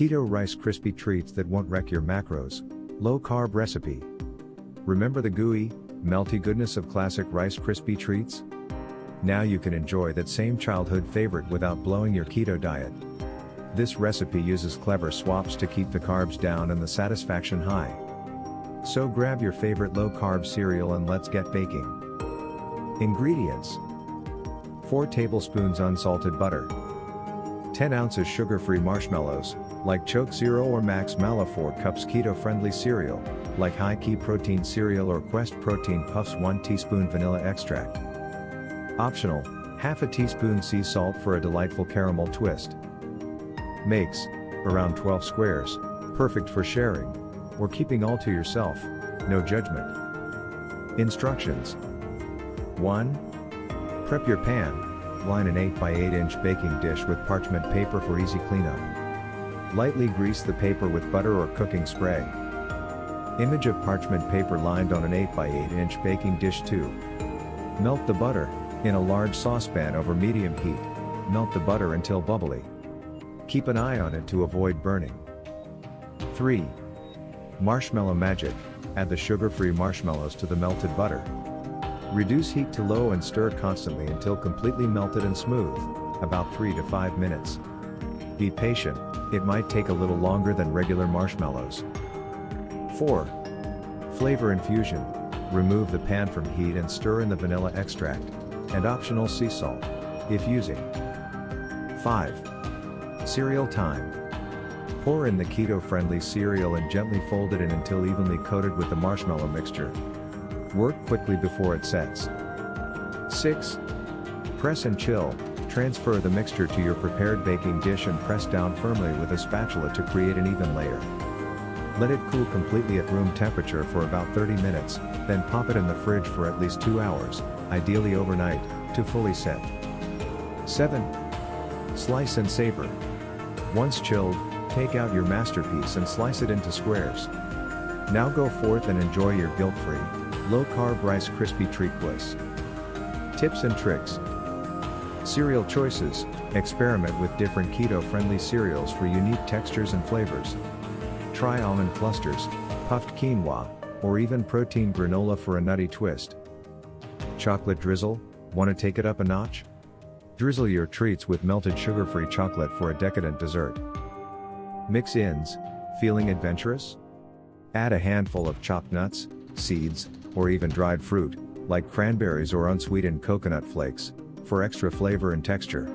Keto Rice Krispie Treats that won't wreck your macros. Low-carb recipe. Remember the gooey, melty goodness of classic Rice Krispie Treats? Now you can enjoy that same childhood favorite without blowing your keto diet. This recipe uses clever swaps to keep the carbs down and the satisfaction high. So grab your favorite low-carb cereal and let's get baking. Ingredients: 4 tablespoons unsalted butter, 10 ounces sugar-free marshmallows, like ChocZero or Max Mallow, 4 cups keto-friendly cereal, like HighKey Protein Cereal or Quest Protein Puffs, 1 teaspoon vanilla extract. Optional, half a teaspoon sea salt for a delightful caramel twist. Makes around 12 squares, perfect for sharing or keeping all to yourself, no judgment. Instructions: 1. Prep your pan. Line an 8x8 inch baking dish with parchment paper for easy cleanup. Lightly grease the paper with butter or cooking spray. Image of parchment paper lined on an 8x8 inch baking dish. 2. Melt the butter. In a large saucepan over medium heat, melt the butter until bubbly. Keep an eye on it to avoid burning. 3. Marshmallow magic. Add the sugar-free marshmallows to the melted butter. Reduce heat to low and stir constantly until completely melted and smooth, about 3 to 5 minutes. Be patient, it might take a little longer than regular marshmallows. 4. Flavor infusion. Remove the pan from heat and stir in the vanilla extract, and optional sea salt, if using. 5. Cereal time. Pour in the keto-friendly cereal and gently fold it in until evenly coated with the marshmallow mixture. Work quickly before it sets. 6. Press and chill. Transfer the mixture to your prepared baking dish and press down firmly with a spatula to create an even layer. Let it cool completely at room temperature for about 30 minutes, then pop it in the fridge for at least 2 hours, ideally overnight, to fully set. 7. Slice and savor. Once chilled, take out your masterpiece and slice it into squares. Now go forth and enjoy your guilt-free, low-carb Rice Krispie Treat bliss. Tips and tricks. Cereal choices. Experiment with different keto-friendly cereals for unique textures and flavors. Try almond clusters, puffed quinoa, or even protein granola for a nutty twist. Chocolate drizzle. Want to take it up a notch? Drizzle your treats with melted sugar-free chocolate for a decadent dessert. Mix-ins. Feeling adventurous? Add a handful of chopped nuts, seeds, or even dried fruit, like cranberries or unsweetened coconut flakes, for extra flavor and texture.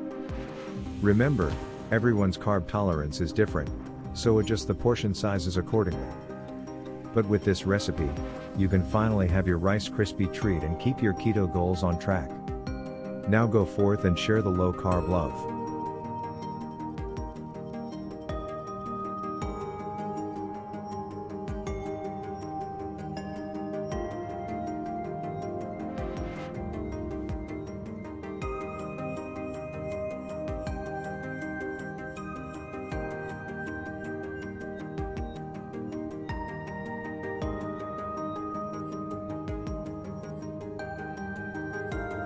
Remember, everyone's carb tolerance is different, so adjust the portion sizes accordingly. But with this recipe, you can finally have your Rice Krispie treat and keep your keto goals on track. Now go forth and share the low-carb love.